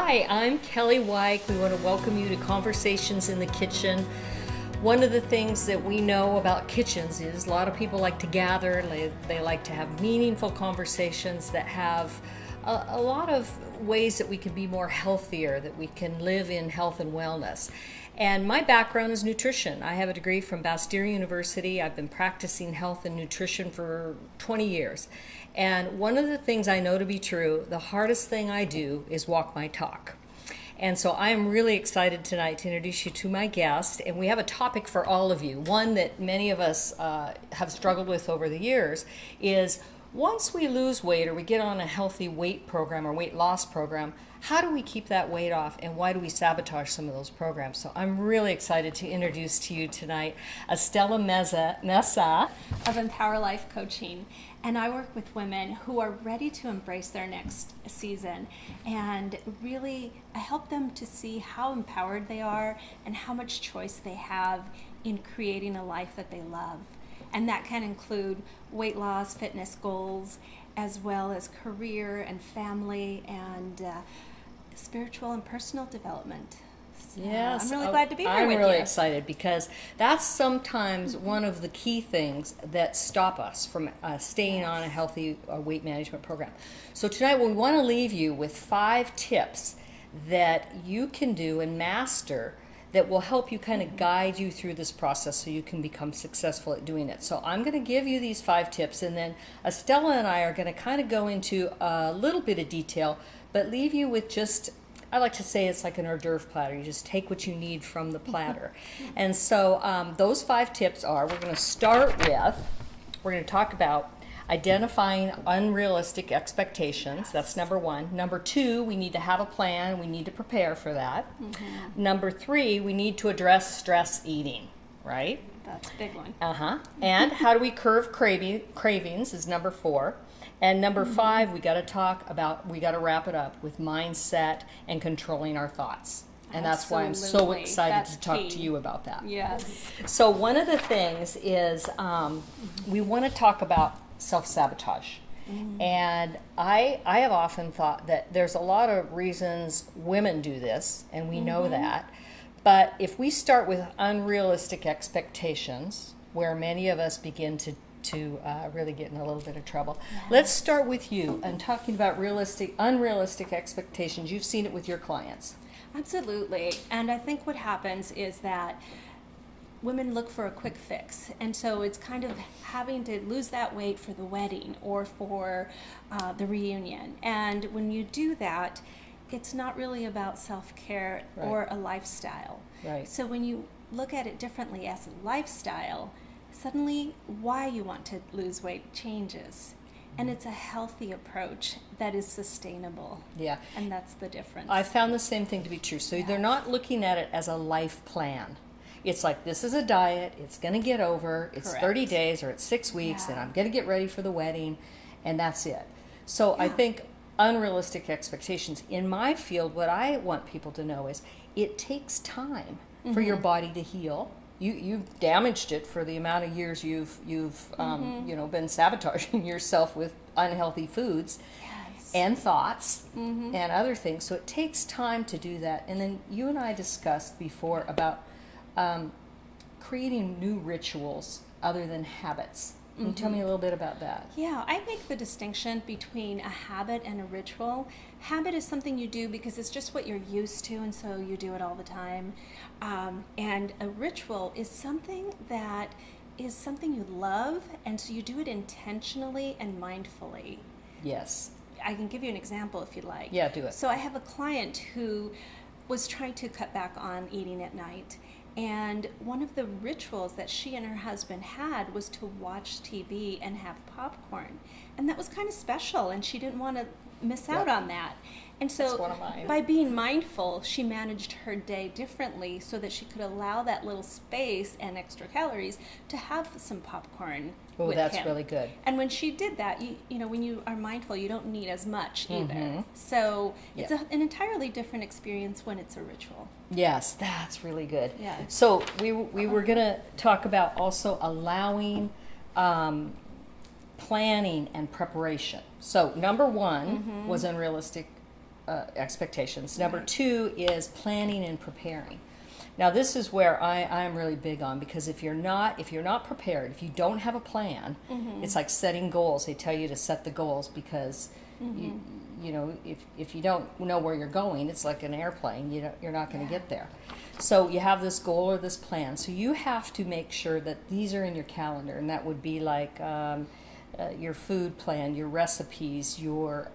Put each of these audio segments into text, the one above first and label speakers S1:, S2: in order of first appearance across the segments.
S1: Hi, I'm Kelli Wike. We want to welcome you to Conversations in the Kitchen. One of the things that we know about kitchens is a lot of people like to gather, they like to have meaningful conversations that have a lot of ways that we can be more healthier, that we can live in health and wellness. And my background is nutrition. I have a degree from Bastyr University. I've been practicing health and nutrition for 20 years. And one of the things I know to be true, the hardest thing I do is walk my talk. And so I am really excited tonight to introduce you to my guest. And we have a topic for all of you. One that many of us have struggled with over the years is once we lose weight or we get on a healthy weight program or weight loss program, how do we keep that weight off and why do we sabotage some of those programs? So I'm really excited to introduce to you tonight Estela Meza
S2: of Empower Life Coaching. And I work with women who are ready to embrace their next season. And really, I help them to see how empowered they are and how much choice they have in creating a life that they love. And that can include weight loss, fitness goals, as well as career and family and spiritual and personal development. So
S1: yes,
S2: I'm really glad to be here with you.
S1: I'm really excited because that's sometimes one of the key things that stop us from staying on a healthy weight management program. So tonight we want to leave you with 5 tips that you can do and master that will help you kind of guide you through this process so you can become successful at doing it. So I'm going to give you these 5 tips, and then Estela and I are going to kind of go into a little bit of detail, but leave you with just, I like to say it's like an hors d'oeuvre platter. You just take what you need from the platter. And so those 5 tips are, we're going to start with, we're going to talk about identifying unrealistic expectations. That's number 1. Number 2, we need to have a plan. We need to prepare for that. Mm-hmm. Number 3, we need to address stress eating, right?
S2: That's a big one.
S1: And how do we curb cravings is number 4. And number 5, we got to wrap it up with mindset and controlling our thoughts. And that's why I'm so excited to talk to you about that.
S2: Yes.
S1: So one of the things is we want to talk about self-sabotage. And I have often thought that there's a lot of reasons women do this, and we know that. But if we start with unrealistic expectations, where many of us begin to really get in a little bit of trouble. Yes. Let's start with you and talking about unrealistic expectations. You've seen it with your clients.
S2: Absolutely. And I think what happens is that women look for a quick fix, and so it's kind of having to lose that weight for the wedding or for the reunion. And when you do that, it's not really about self-care or a lifestyle.
S1: Right.
S2: So when you look at it differently as a lifestyle, suddenly why you want to lose weight changes. And it's a healthy approach that is sustainable.
S1: Yeah.
S2: And that's the difference.
S1: I found the same thing to be true. So they're not looking at it as a life plan. It's like, this is a diet, it's going to get over, it's 30 days or it's 6 weeks, and I'm going to get ready for the wedding, and that's it. So I think unrealistic expectations, in my field, what I want people to know is it takes time for your body to heal. You've damaged it for the amount of years you've been sabotaging yourself with unhealthy foods and thoughts and other things. So it takes time to do that. And then you and I discussed before about creating new rituals other than habits. Can you tell me a little bit about that?
S2: Yeah, I make the distinction between a habit and a ritual. Habit is something you do because it's just what you're used to, and so you do it all the time. And a ritual is something that is something you love, and so you do it intentionally and mindfully.
S1: Yes.
S2: I can give you an example if you'd like.
S1: Yeah, do it.
S2: So I have a client who was trying to cut back on eating at night. And one of the rituals that she and her husband had was to watch TV and have popcorn. And that was kind of special, and she didn't want to miss out on that. And so by being mindful, she managed her day differently so that she could allow that little space and extra calories to have some popcorn with
S1: that's
S2: him.
S1: really good.
S2: And when she did that, you know, when you are mindful, you don't need as much either. So it's an entirely different experience when it's a ritual.
S1: Yes, that's really good.
S2: Yeah.
S1: So we were going to talk about also allowing planning and preparation. So number 1 was unrealistic expectations. Number
S2: Right.
S1: 2 is planning and preparing. Now this is where I'm really big on, because if you're not prepared, if you don't have a plan, it's like setting goals. They tell you to set the goals because you know, if you don't know where you're going, it's like an airplane. You're not going to get there. So you have this goal or this plan. So you have to make sure that these are in your calendar, and that would be like your food plan, your recipes, your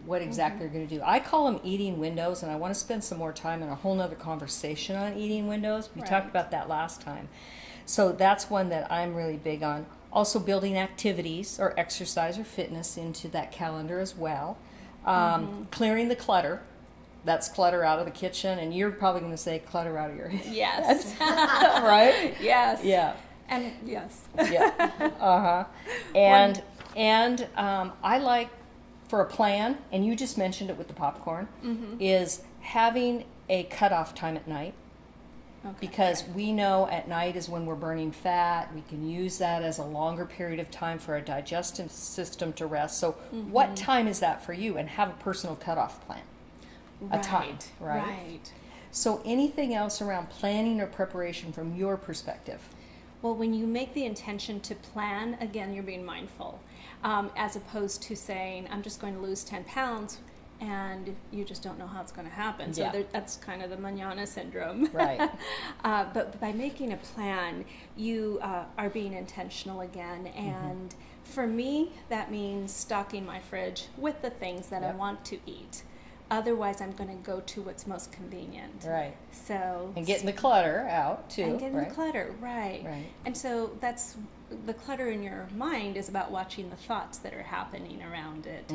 S1: what exactly you're going to do. I call them eating windows, and I want to spend some more time in a whole nother conversation on eating windows. We talked about that last time. So that's one that I'm really big on. Also building activities or exercise or fitness into that calendar as well. Clearing the clutter. That's clutter out of the kitchen, and you're probably going to say clutter out of your head.
S2: Yes.
S1: Right?
S2: Yes.
S1: Yeah.
S2: And yes.
S1: Yeah. And I like, for a plan, and you just mentioned it with the popcorn, is having a cutoff time at night.
S2: Okay.
S1: Because we know at night is when we're burning fat. We can use that as a longer period of time for our digestive system to rest. So what time is that for you? And have a personal cutoff plan. A time, right? So anything else around planning or preparation from your perspective?
S2: Well, when you make the intention to plan, again, you're being mindful, as opposed to saying, I'm just going to lose 10 pounds, and you just don't know how it's going to happen. So that's kind of the manana syndrome.
S1: Right.
S2: But by making a plan, you are being intentional again. And for me, that means stocking my fridge with the things that I want to eat. Otherwise, I'm going to go to what's most convenient.
S1: Right.
S2: So
S1: and getting the clutter out too.
S2: And getting the clutter, right. And so that's the clutter in your mind is about watching the thoughts that are happening around it.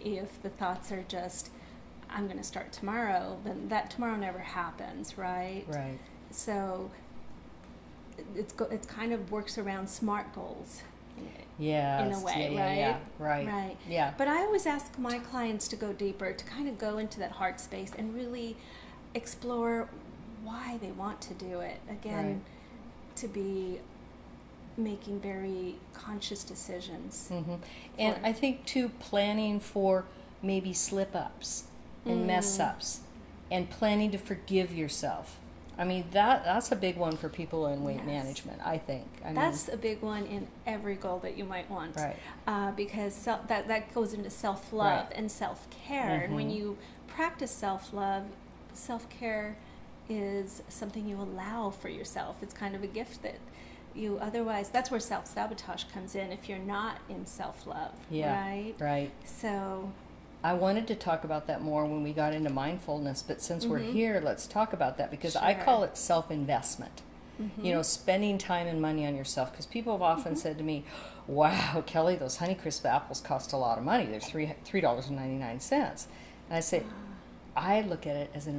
S2: If the thoughts are just, I'm going to start tomorrow, then that tomorrow never happens, right?
S1: Right.
S2: So it's kind of works around SMART goals.
S1: Yes.
S2: In a way,
S1: right?
S2: Right.
S1: Right. Yeah.
S2: But I always ask my clients to go deeper, to kind of go into that heart space and really explore why they want to do it. Again, to be making very conscious decisions.
S1: And I think too, planning for maybe slip-ups and mess-ups, and planning to forgive yourself. I mean, that's a big one for people in weight management, I think.
S2: That's a big one in every goal that you might want.
S1: Right.
S2: Because that goes into self-love and self-care. And when you practice self-love, self-care is something you allow for yourself. It's kind of a gift that you otherwise, that's where self-sabotage comes in if you're not in self-love, right?
S1: Right.
S2: So
S1: I wanted to talk about that more when we got into mindfulness, but since we're here, let's talk about that, because I call it self-investment. You know, spending time and money on yourself, because people have often said to me, wow, Kelli, those Honeycrisp apples cost a lot of money. They're $3.99. And I say, I look at it as an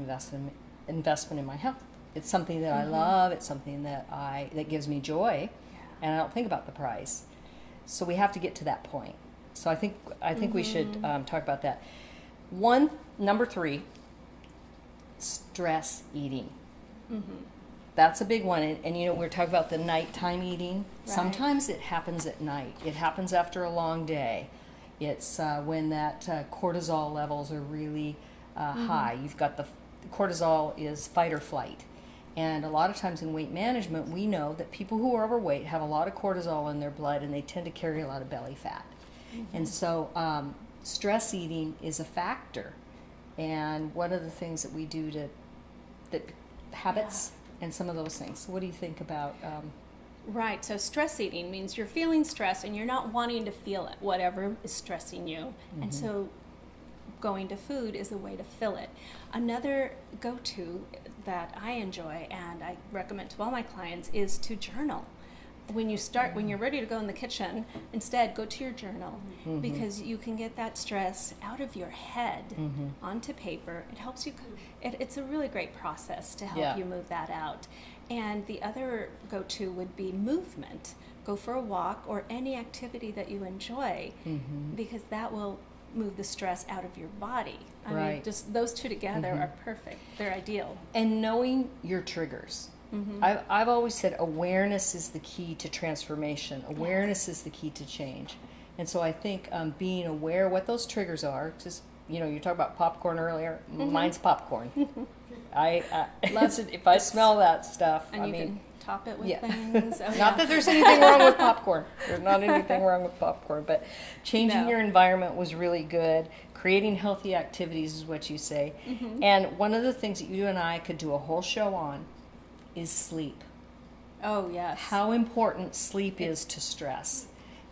S1: investment in my health. It's something that I love. It's something that gives me joy, and I don't think about the price. So we have to get to that point. So I think we should talk about that. Number 3, stress eating. That's a big one. And you know, we're talking about the nighttime eating.
S2: Right.
S1: Sometimes it happens at night. It happens after a long day. It's when that cortisol levels are really high. You've got the cortisol is fight or flight. And a lot of times in weight management, we know that people who are overweight have a lot of cortisol in their blood, and they tend to carry a lot of belly fat. And so stress eating is a factor. And one of the things that we do habits and some of those things. So what do you think about?
S2: Right, so stress eating means you're feeling stress and you're not wanting to feel it, whatever is stressing you. And so going to food is a way to fill it. Another go-to that I enjoy and I recommend to all my clients is to journal. When you're ready to go in the kitchen, instead go to your journal, because you can get that stress out of your head onto paper. It helps you. It's a really great process to help you move that out. And the other go-to would be movement. Go for a walk or any activity that you enjoy, because that will move the stress out of your body. I mean, just those two together are perfect. They're ideal.
S1: And knowing your triggers. I've always said awareness is the key to transformation. Awareness is the key to change. And so I think being aware what those triggers are, just you talked about popcorn earlier. Mine's popcorn. If I smell that stuff,
S2: And you can top it with
S1: yeah.
S2: things. Oh,
S1: Not that there's anything wrong with popcorn. There's not anything wrong with popcorn, but changing your environment was really good. Creating healthy activities is what you say. And one of the things that you and I could do a whole show on is sleep.
S2: Oh, yes.
S1: How important sleep is to stress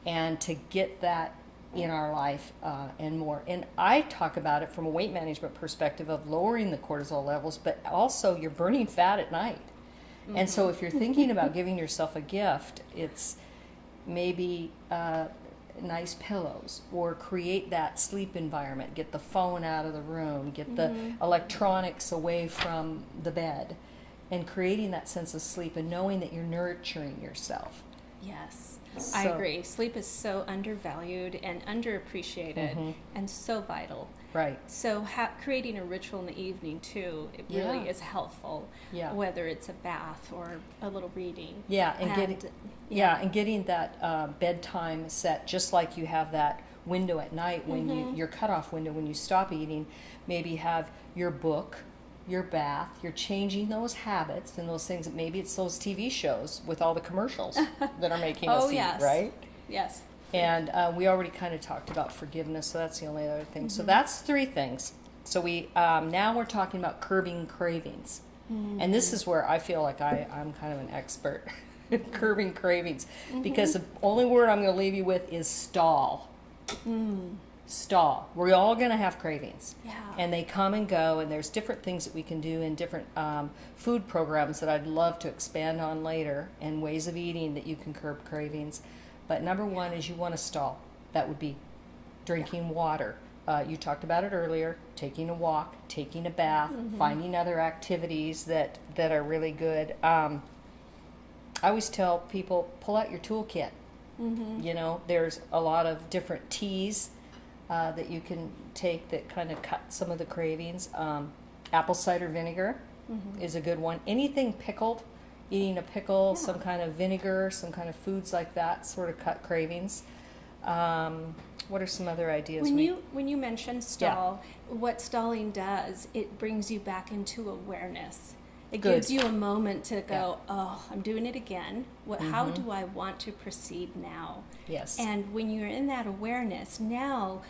S1: and to get that in our life and more. And I talk about it from a weight management perspective of lowering the cortisol levels, but also you're burning fat at night. And so if you're thinking about giving yourself a gift, it's maybe nice pillows, or create that sleep environment. Get the phone out of the room, get the electronics away from the bed, and creating that sense of sleep and knowing that you're nurturing yourself.
S2: Yes. I agree. Sleep is so undervalued and underappreciated and so vital.
S1: Right.
S2: So creating a ritual in the evening too, it really is helpful.
S1: Yeah.
S2: Whether it's a bath or a little reading.
S1: Yeah, and getting that bedtime set, just like you have that window at night when your cutoff window when you stop eating. Maybe have your book, your bath. You're changing those habits and those things. Maybe it's those TV shows with all the commercials that are making us eat, right?
S2: Yes.
S1: And we already kind of talked about forgiveness, so that's the only other thing. So that's 3 things. So we now we're talking about curbing cravings. And this is where I feel like I'm kind of an expert in curbing cravings, because the only word I'm going to leave you with is stall. Stall. We're all going to have cravings.
S2: Yeah.
S1: And they come and go, and there's different things that we can do in different food programs that I'd love to expand on later, and ways of eating that you can curb cravings. But number 1 is you want to stall. That would be drinking water. You talked about it earlier, taking a walk, taking a bath, finding other activities that are really good. I always tell people, pull out your toolkit. There's a lot of different teas that you can take that kind of cut some of the cravings. Apple cider vinegar is a good one. Anything pickled, eating a pickle, some kind of vinegar, some kind of foods like that sort of cut cravings. What are some other ideas?
S2: When you mention stall, what stalling does, it brings you back into awareness. It gives you a moment to go, oh, I'm doing it again. How do I want to proceed now?
S1: Yes.
S2: And when you're in that awareness, now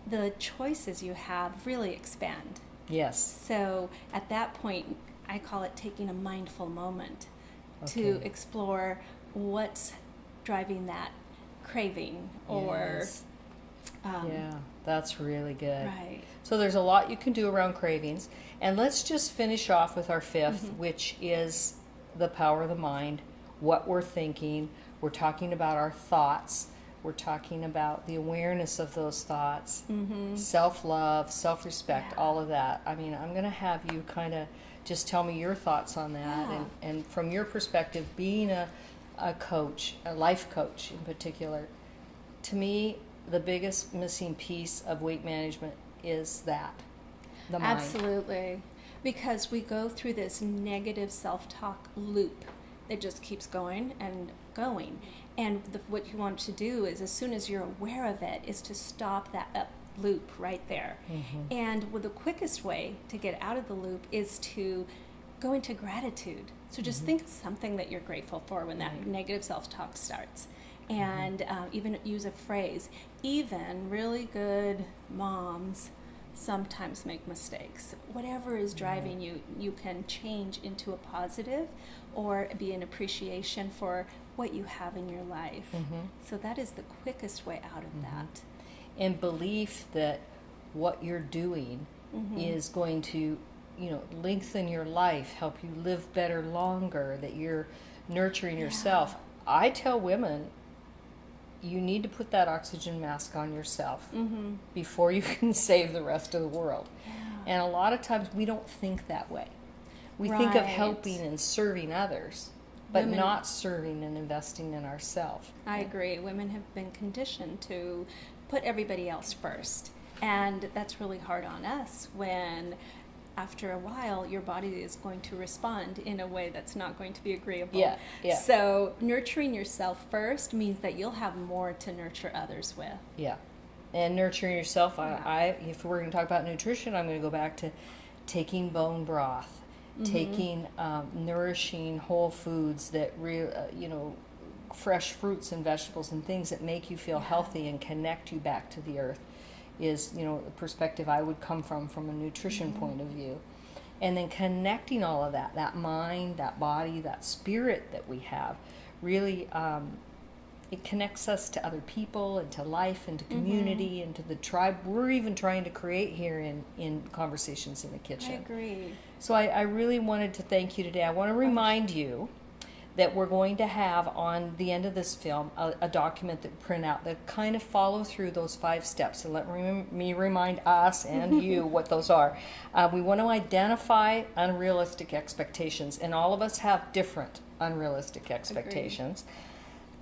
S2: the choices you have really expand.
S1: Yes.
S2: So at that point, I call it taking a mindful moment to explore what's driving that craving or...
S1: yeah, that's really good.
S2: Right.
S1: So there's a lot you can do around cravings. And let's just finish off with our 5th, which is the power of the mind, what we're thinking. We're talking about our thoughts. We're talking about the awareness of those thoughts, self-love, self-respect, all of that. I mean, I'm going to have you kind of just tell me your thoughts on that. And from your perspective, being a coach, a life coach in particular, to me, the biggest missing piece of weight management is that, the mind.
S2: Absolutely. Because we go through this negative self-talk loop that just keeps going and going. And what you want to do is, as soon as you're aware of it, is to stop that loop right there. And the quickest way to get out of the loop is to go into gratitude. So just think of something that you're grateful for when that negative self-talk starts. And even use a phrase. Even really good moms sometimes make mistakes. Whatever is driving you, you can change into a positive or be an appreciation for what you have in your life. So that is the quickest way out of that.
S1: And belief that what you're doing is going to, lengthen your life, help you live better longer, that you're nurturing yourself. I tell women, you need to put that oxygen mask on yourself before you can save the rest of the world. And a lot of times we don't think that way. We think of helping and serving others, but not serving and investing in ourselves.
S2: I agree. Women have been conditioned to put everybody else first. And that's really hard on us when after a while, your body is going to respond in a way that's not going to be agreeable. So nurturing yourself first means that you'll have more to nurture others with.
S1: Yeah. And nurturing yourself. If we're going to talk about nutrition, I'm going to go back to taking bone broth, taking nourishing whole foods that fresh fruits and vegetables and things that make you feel healthy and connect you back to the earth is, the perspective I would come from a nutrition point of view. And then connecting all of that mind, that body, that spirit that we have, really it connects us to other people and to life and to community and to the tribe we're even trying to create here in Conversations in the Kitchen.
S2: I agree.
S1: So I really wanted to thank you today. I want to remind you that we're going to have on the end of this film a document that print out that kind of follow through those 5 steps. And let me remind us and you what those are. We want to identify unrealistic expectations, and all of us have different unrealistic expectations. Agreed.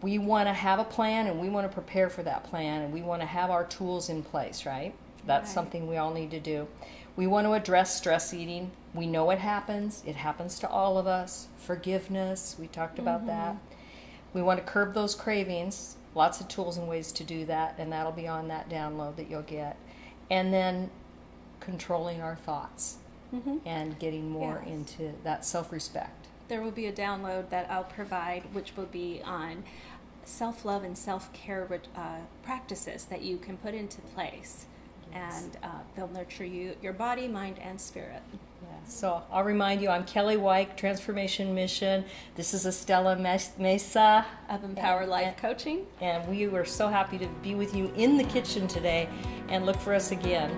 S1: We want to have a plan, and we want to prepare for that plan, and we want to have our tools in place, right? That's something we all need to do. We want to address stress eating. We know it happens. It happens to all of us. Forgiveness, we talked about that. We want to curb those cravings. Lots of tools and ways to do that, and that'll be on that download that you'll get. And then controlling our thoughts and getting more into that self-respect.
S2: There will be a download that I'll provide, which will be on self-love and self-care practices that you can put into place. Yes. And they'll nurture your body, mind, and spirit.
S1: Yeah. So I'll remind you, I'm Kelli Wike, Transformation Mission. This is Estela Meza
S2: of Empower Life Coaching.
S1: And we were so happy to be with you in the kitchen today, and look for us again